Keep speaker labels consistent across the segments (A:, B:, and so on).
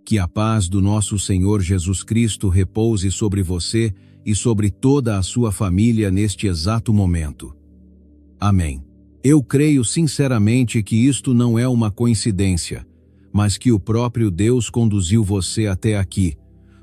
A: Que a paz do nosso Senhor Jesus Cristo repouse sobre você e sobre toda a sua família neste exato momento. Amém. Eu creio sinceramente que isto não é uma coincidência, mas que o próprio Deus conduziu você até aqui,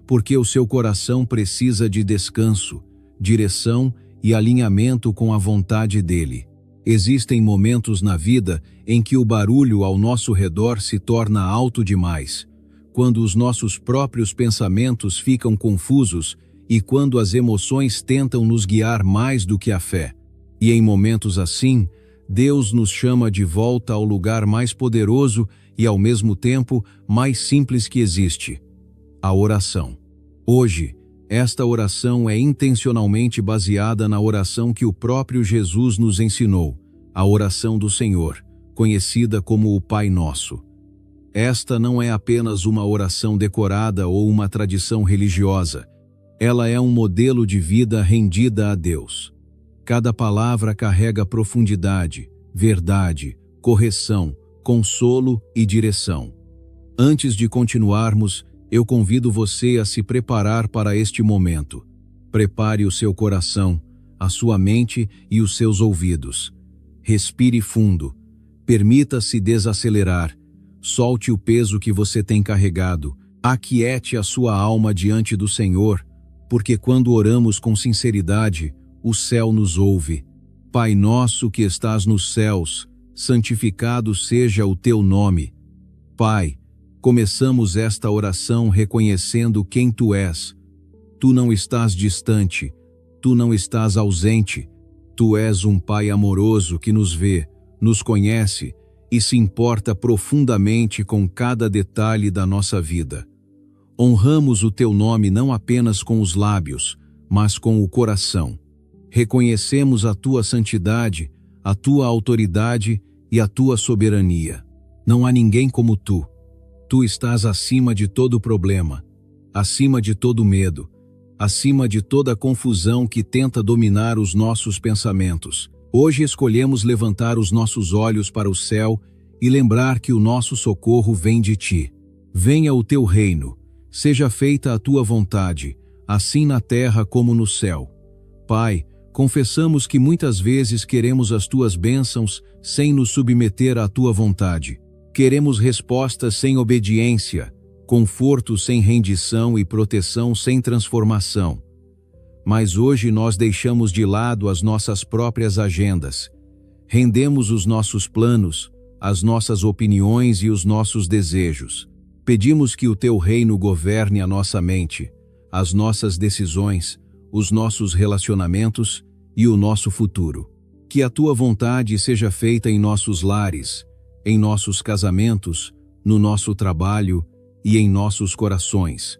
A: porque o seu coração precisa de descanso, direção e alinhamento com a vontade dele. Existem momentos na vida em que o barulho ao nosso redor se torna alto demais, quando os nossos próprios pensamentos ficam confusos e quando as emoções tentam nos guiar mais do que a fé. E em momentos assim, Deus nos chama de volta ao lugar mais poderoso e ao mesmo tempo mais simples que existe: a oração. Hoje, esta oração é intencionalmente baseada na oração que o próprio Jesus nos ensinou, a oração do Senhor, conhecida como o Pai Nosso. Esta não é apenas uma oração decorada ou uma tradição religiosa. Ela é um modelo de vida rendida a Deus. Cada palavra carrega profundidade, verdade, correção, consolo e direção. Antes de continuarmos, eu convido você a se preparar para este momento. Prepare o seu coração, a sua mente e os seus ouvidos. Respire fundo. Permita-se desacelerar. Solte o peso que você tem carregado. Aquiete a sua alma diante do Senhor, porque quando oramos com sinceridade, o céu nos ouve. Pai nosso que estás nos céus, santificado seja o teu nome. Pai, começamos esta oração reconhecendo quem tu és. Tu não estás distante, tu não estás ausente. Tu és um Pai amoroso que nos vê, nos conhece e se importa profundamente com cada detalhe da nossa vida. Honramos o teu nome não apenas com os lábios, mas com o coração. Reconhecemos a tua santidade, a tua autoridade e a tua soberania. Não há ninguém como tu. Tu estás acima de todo problema, acima de todo medo, acima de toda confusão que tenta dominar os nossos pensamentos. Hoje escolhemos levantar os nossos olhos para o céu e lembrar que o nosso socorro vem de ti. Venha o teu reino, seja feita a tua vontade, assim na terra como no céu. Pai, confessamos que muitas vezes queremos as tuas bênçãos sem nos submeter à tua vontade. Queremos respostas sem obediência, conforto sem rendição e proteção sem transformação. Mas hoje nós deixamos de lado as nossas próprias agendas. Rendemos os nossos planos, as nossas opiniões e os nossos desejos. Pedimos que o teu reino governe a nossa mente, as nossas decisões, os nossos relacionamentos e o nosso futuro. Que a tua vontade seja feita em nossos lares, em nossos casamentos, no nosso trabalho e em nossos corações.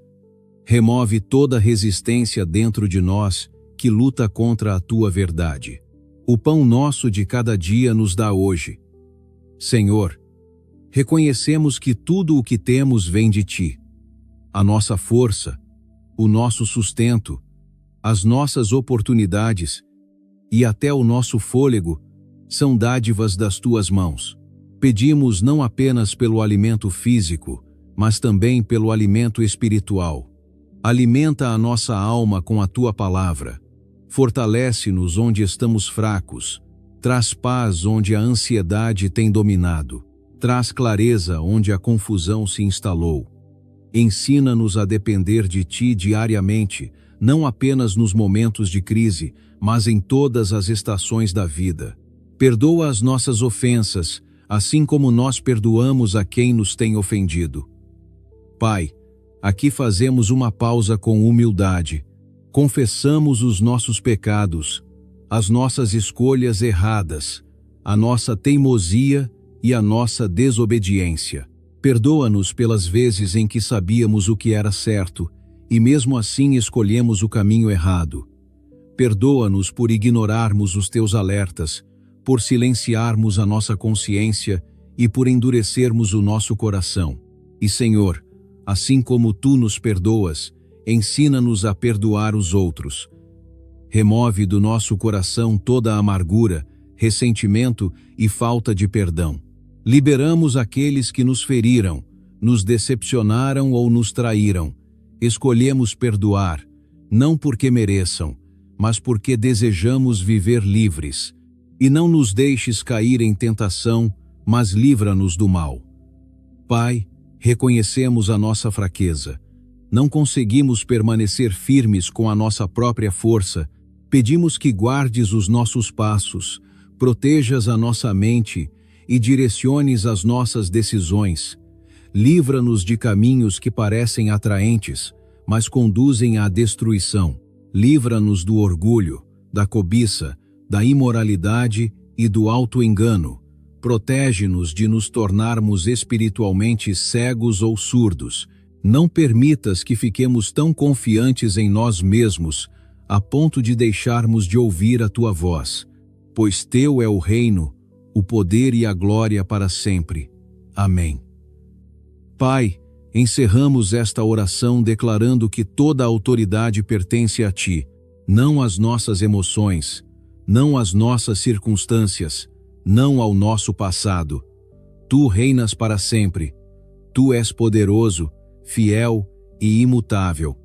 A: Remove toda resistência dentro de nós que luta contra a tua verdade. O pão nosso de cada dia nos dá hoje. Senhor, reconhecemos que tudo o que temos vem de ti. A nossa força, o nosso sustento, as nossas oportunidades e até o nosso fôlego são dádivas das tuas mãos. Pedimos não apenas pelo alimento físico, mas também pelo alimento espiritual. Alimenta a nossa alma com a tua palavra. Fortalece-nos onde estamos fracos. Traz paz onde a ansiedade tem dominado. Traz clareza onde a confusão se instalou. Ensina-nos a depender de ti diariamente, não apenas nos momentos de crise, mas em todas as estações da vida. Perdoa as nossas ofensas, assim como nós perdoamos a quem nos tem ofendido. Pai, aqui fazemos uma pausa com humildade. Confessamos os nossos pecados, as nossas escolhas erradas, a nossa teimosia e a nossa desobediência. Perdoa-nos pelas vezes em que sabíamos o que era certo e mesmo assim escolhemos o caminho errado. Perdoa-nos por ignorarmos os teus alertas, por silenciarmos a nossa consciência e por endurecermos o nosso coração. E, Senhor, assim como tu nos perdoas, ensina-nos a perdoar os outros. Remove do nosso coração toda a amargura, ressentimento e falta de perdão. Liberamos aqueles que nos feriram, nos decepcionaram ou nos traíram, escolhemos perdoar, não porque mereçam, mas porque desejamos viver livres. E não nos deixes cair em tentação, mas livra-nos do mal. Pai, reconhecemos a nossa fraqueza. Não conseguimos permanecer firmes com a nossa própria força. Pedimos que guardes os nossos passos, protejas a nossa mente e direciones as nossas decisões. Livra-nos de caminhos que parecem atraentes, mas conduzem à destruição. Livra-nos do orgulho, da cobiça, da imoralidade e do auto-engano. Protege-nos de nos tornarmos espiritualmente cegos ou surdos. Não permitas que fiquemos tão confiantes em nós mesmos, a ponto de deixarmos de ouvir a tua voz. Pois teu é o reino, o poder e a glória para sempre. Amém. Pai, encerramos esta oração declarando que toda a autoridade pertence a Ti, não às nossas emoções, não às nossas circunstâncias, não ao nosso passado. Tu reinas para sempre. Tu és poderoso, fiel e imutável.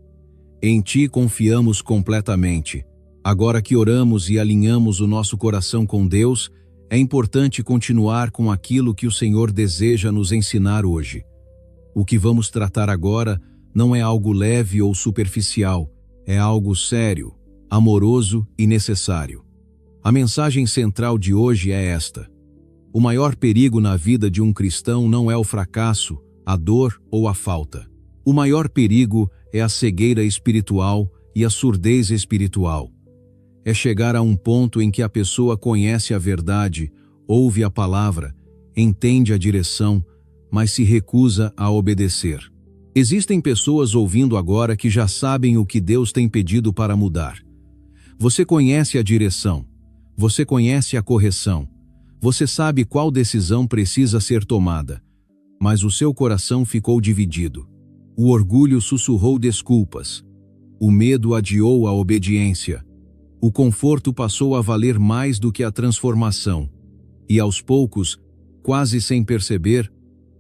A: Em Ti confiamos completamente. Agora que oramos e alinhamos o nosso coração com Deus, é importante continuar com aquilo que o Senhor deseja nos ensinar hoje. O que vamos tratar agora não é algo leve ou superficial, é algo sério, amoroso e necessário. A mensagem central de hoje é esta: o maior perigo na vida de um cristão não é o fracasso, a dor ou a falta. O maior perigo é a cegueira espiritual e a surdez espiritual. É chegar a um ponto em que a pessoa conhece a verdade, ouve a palavra, entende a direção, mas se recusa a obedecer. Existem pessoas ouvindo agora que já sabem o que Deus tem pedido para mudar. Você conhece a direção, você conhece a correção, você sabe qual decisão precisa ser tomada, mas o seu coração ficou dividido. O orgulho sussurrou desculpas, o medo adiou a obediência, o conforto passou a valer mais do que a transformação, e aos poucos, quase sem perceber,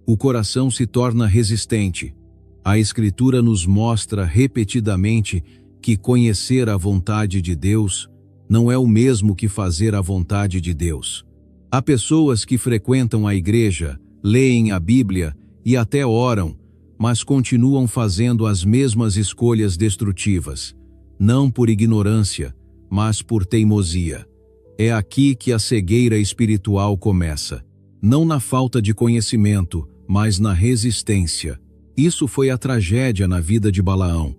A: o coração se torna resistente. A Escritura nos mostra repetidamente que conhecer a vontade de Deus não é o mesmo que fazer a vontade de Deus. Há pessoas que frequentam a igreja, leem a Bíblia e até oram, mas continuam fazendo as mesmas escolhas destrutivas, não por ignorância, mas por teimosia. É aqui que a cegueira espiritual começa, não na falta de conhecimento, mas na resistência. Isso foi a tragédia na vida de Balaão.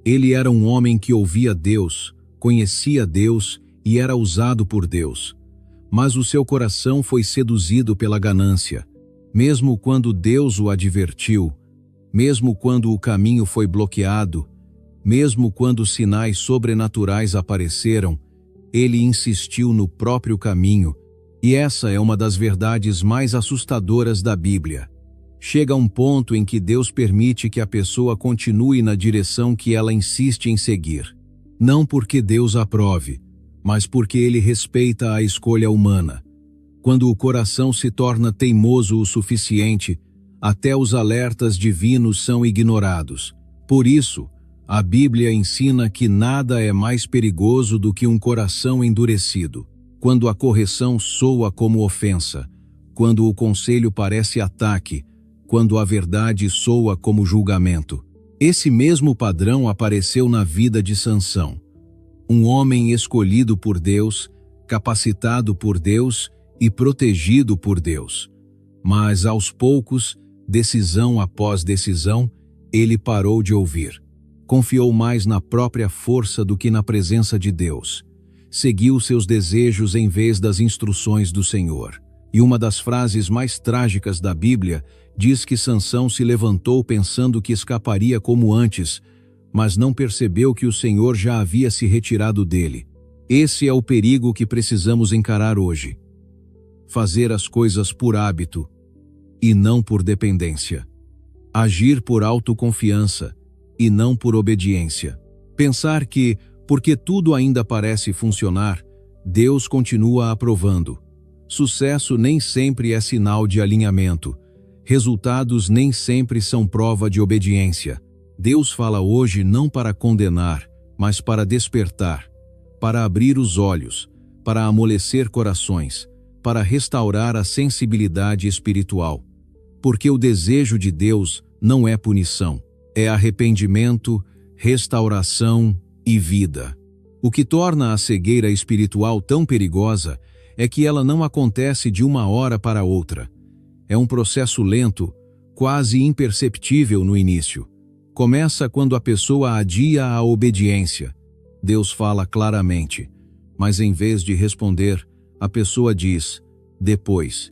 A: Ele era um homem que ouvia Deus, conhecia Deus e era usado por Deus. Mas o seu coração foi seduzido pela ganância. Mesmo quando Deus o advertiu, mesmo quando o caminho foi bloqueado, mesmo quando sinais sobrenaturais apareceram, ele insistiu no próprio caminho, e essa é uma das verdades mais assustadoras da Bíblia. Chega um ponto em que Deus permite que a pessoa continue na direção que ela insiste em seguir. Não porque Deus aprove, mas porque Ele respeita a escolha humana. Quando o coração se torna teimoso o suficiente, até os alertas divinos são ignorados. Por isso, a Bíblia ensina que nada é mais perigoso do que um coração endurecido. Quando a correção soa como ofensa, quando o conselho parece ataque, quando a verdade soa como julgamento. Esse mesmo padrão apareceu na vida de Sansão. Um homem escolhido por Deus, capacitado por Deus e protegido por Deus. Mas aos poucos, decisão após decisão, ele parou de ouvir. Confiou mais na própria força do que na presença de Deus. Seguiu seus desejos em vez das instruções do Senhor. E uma das frases mais trágicas da Bíblia diz que Sansão se levantou pensando que escaparia como antes, mas não percebeu que o Senhor já havia se retirado dele. Esse é o perigo que precisamos encarar hoje. Fazer as coisas por hábito e não por dependência. Agir por autoconfiança e não por obediência. Pensar que, porque tudo ainda parece funcionar, Deus continua aprovando. Sucesso nem sempre é sinal de alinhamento. Resultados nem sempre são prova de obediência. Deus fala hoje não para condenar, mas para despertar, para abrir os olhos, para amolecer corações, para restaurar a sensibilidade espiritual. Porque o desejo de Deus não é punição, é arrependimento, restauração e vida. O que torna a cegueira espiritual tão perigosa é que ela não acontece de uma hora para outra. É um processo lento, quase imperceptível no início. Começa quando a pessoa adia a obediência. Deus fala claramente, mas em vez de responder, a pessoa diz, depois.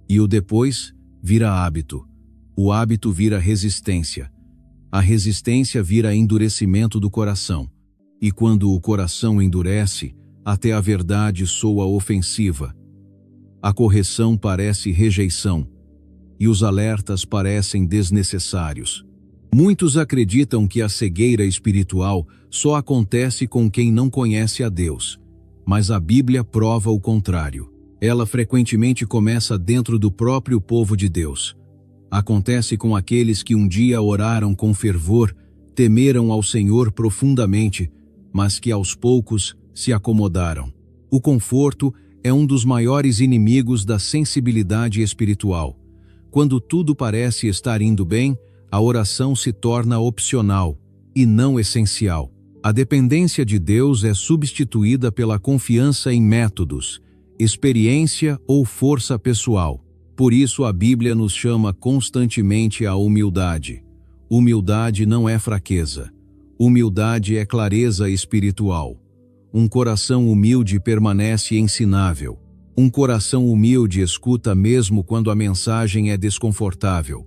A: E o depois vira hábito. O hábito vira resistência. A resistência vira endurecimento do coração. E quando o coração endurece, até a verdade soa ofensiva. A correção parece rejeição. E os alertas parecem desnecessários. Muitos acreditam que a cegueira espiritual só acontece com quem não conhece a Deus. Mas a Bíblia prova o contrário. Ela frequentemente começa dentro do próprio povo de Deus. Acontece com aqueles que um dia oraram com fervor, temeram ao Senhor profundamente, mas que aos poucos se acomodaram. O conforto é um dos maiores inimigos da sensibilidade espiritual. Quando tudo parece estar indo bem, a oração se torna opcional e não essencial. A dependência de Deus é substituída pela confiança em métodos, experiência ou força pessoal. Por isso a Bíblia nos chama constantemente à humildade. Humildade não é fraqueza. Humildade é clareza espiritual. Um coração humilde permanece ensinável. Um coração humilde escuta mesmo quando a mensagem é desconfortável.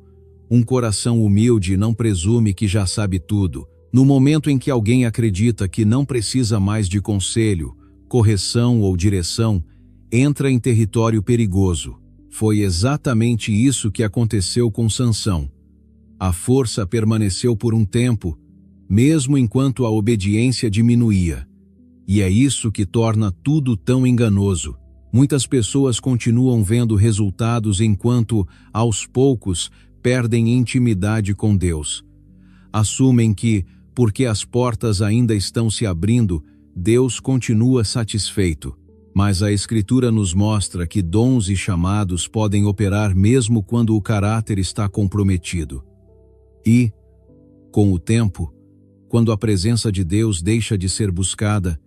A: Um coração humilde não presume que já sabe tudo. No momento em que alguém acredita que não precisa mais de conselho, correção ou direção, entra em território perigoso. Foi exatamente isso que aconteceu com Sansão. A força permaneceu por um tempo, mesmo enquanto a obediência diminuía. E é isso que torna tudo tão enganoso. Muitas pessoas continuam vendo resultados enquanto, aos poucos, perdem intimidade com Deus. Assumem que, porque as portas ainda estão se abrindo, Deus continua satisfeito. Mas a Escritura nos mostra que dons e chamados podem operar mesmo quando o caráter está comprometido. E, com o tempo, quando a presença de Deus deixa de ser buscada,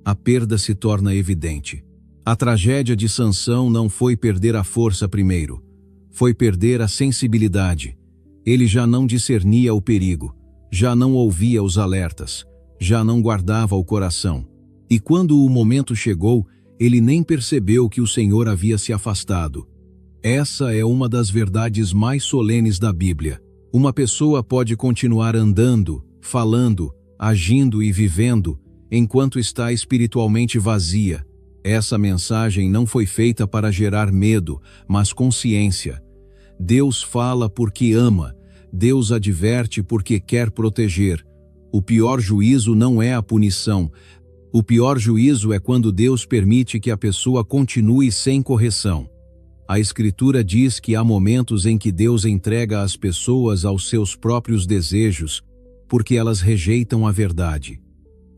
A: a perda se torna evidente. A tragédia de Sansão não foi perder a força primeiro, foi perder a sensibilidade. Ele já não discernia o perigo, já não ouvia os alertas, já não guardava o coração. E quando o momento chegou, ele nem percebeu que o Senhor havia se afastado. Essa é uma das verdades mais solenes da Bíblia. Uma pessoa pode continuar andando, falando, agindo e vivendo, enquanto está espiritualmente vazia. Essa mensagem não foi feita para gerar medo, mas consciência. Deus fala porque ama, Deus adverte porque quer proteger. O pior juízo não é a punição. O pior juízo é quando Deus permite que a pessoa continue sem correção. A Escritura diz que há momentos em que Deus entrega as pessoas aos seus próprios desejos, porque elas rejeitam a verdade.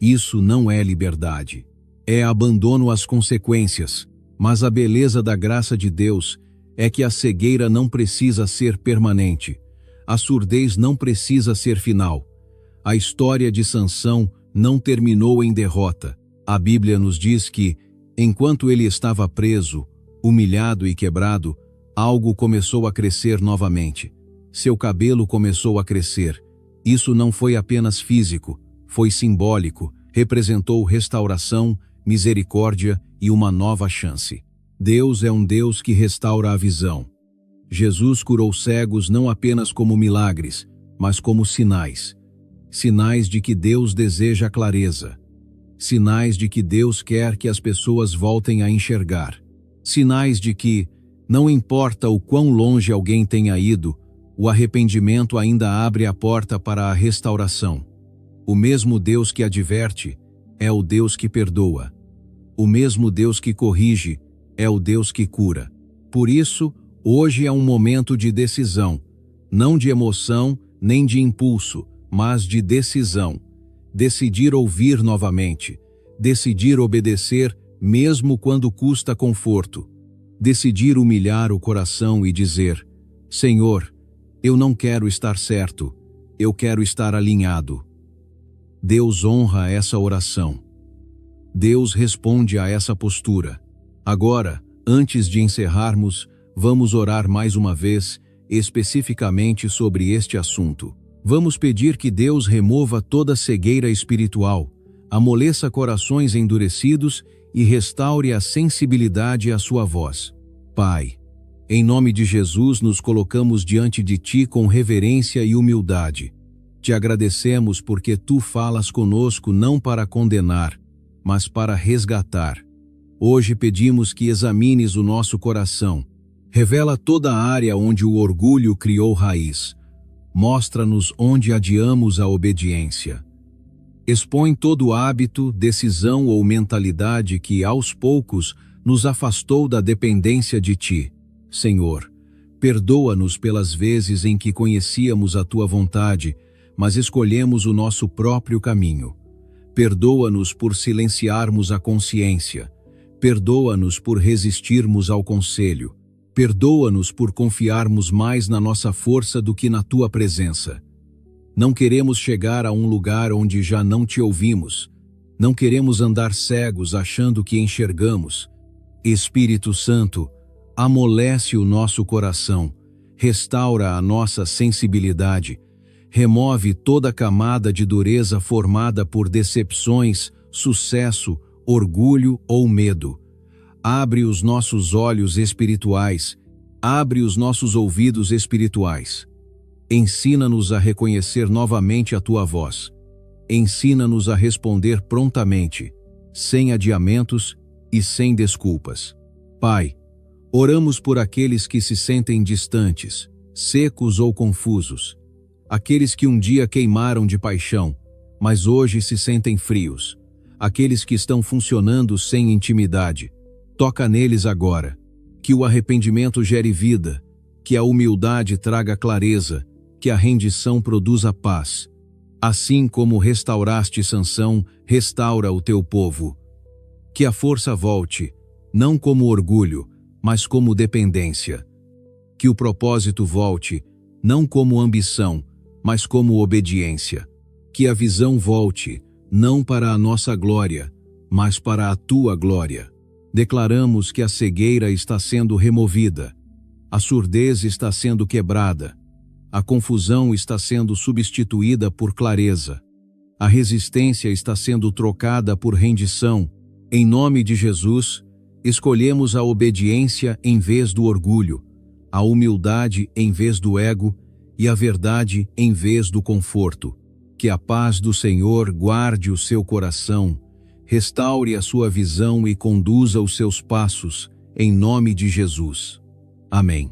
A: Isso não é liberdade. É abandono às consequências. Mas a beleza da graça de Deus é que a cegueira não precisa ser permanente. A surdez não precisa ser final. A história de Sansão não terminou em derrota. A Bíblia nos diz que, enquanto ele estava preso, humilhado e quebrado, algo começou a crescer novamente. Seu cabelo começou a crescer. Isso não foi apenas físico, foi simbólico, representou restauração, misericórdia e uma nova chance. Deus é um Deus que restaura a visão. Jesus curou cegos não apenas como milagres, mas como sinais. Sinais de que Deus deseja clareza. Sinais de que Deus quer que as pessoas voltem a enxergar. Sinais de que, não importa o quão longe alguém tenha ido, o arrependimento ainda abre a porta para a restauração. O mesmo Deus que adverte é o Deus que perdoa. O mesmo Deus que corrige é o Deus que cura. Por isso, Hoje é um momento de decisão, não de emoção nem de impulso, mas de decisão. Decidir ouvir novamente, decidir obedecer mesmo quando custa conforto, decidir humilhar o coração e dizer: Senhor, eu não quero estar certo, eu quero estar alinhado. Deus honra essa oração. Deus responde a essa postura. Agora, antes de encerrarmos, vamos orar mais uma vez, especificamente sobre este assunto. Vamos pedir que Deus remova toda cegueira espiritual, amoleça corações endurecidos e restaure a sensibilidade à sua voz. Pai, em nome de Jesus nos colocamos diante de Ti com reverência e humildade. Te agradecemos porque Tu falas conosco não para condenar, mas para resgatar. Hoje pedimos que examines o nosso coração. Revela toda a área onde o orgulho criou raiz. Mostra-nos onde adiamos a obediência. Expõe todo hábito, decisão ou mentalidade que, aos poucos, nos afastou da dependência de Ti. Senhor, perdoa-nos pelas vezes em que conhecíamos a Tua vontade, mas escolhemos o nosso próprio caminho. Perdoa-nos por silenciarmos a consciência. Perdoa-nos por resistirmos ao conselho. Perdoa-nos por confiarmos mais na nossa força do que na Tua presença. Não queremos chegar a um lugar onde já não Te ouvimos. Não queremos andar cegos achando que enxergamos. Espírito Santo, amolece o nosso coração, restaura a nossa sensibilidade, remove toda camada de dureza formada por decepções, sucesso, orgulho ou medo. Abre os nossos olhos espirituais, abre os nossos ouvidos espirituais. Ensina-nos a reconhecer novamente a Tua voz. Ensina-nos a responder prontamente, sem adiamentos e sem desculpas. Pai, oramos por aqueles que se sentem distantes, secos ou confusos. Aqueles que um dia queimaram de paixão, mas hoje se sentem frios. Aqueles que estão funcionando sem intimidade. Toca neles agora. Que o arrependimento gere vida, que a humildade traga clareza, que a rendição produza paz. Assim como restauraste Sansão, restaura o Teu povo. Que a força volte, não como orgulho, mas como dependência. Que o propósito volte, não como ambição, mas como obediência. Que a visão volte, não para a nossa glória, mas para a Tua glória. Declaramos que a cegueira está sendo removida, a surdez está sendo quebrada, a confusão está sendo substituída por clareza, a resistência está sendo trocada por rendição. Em nome de Jesus, escolhemos a obediência em vez do orgulho, a humildade em vez do ego e a verdade em vez do conforto. Que a paz do Senhor guarde o seu coração, restaure a sua visão e conduza os seus passos, em nome de Jesus. Amém.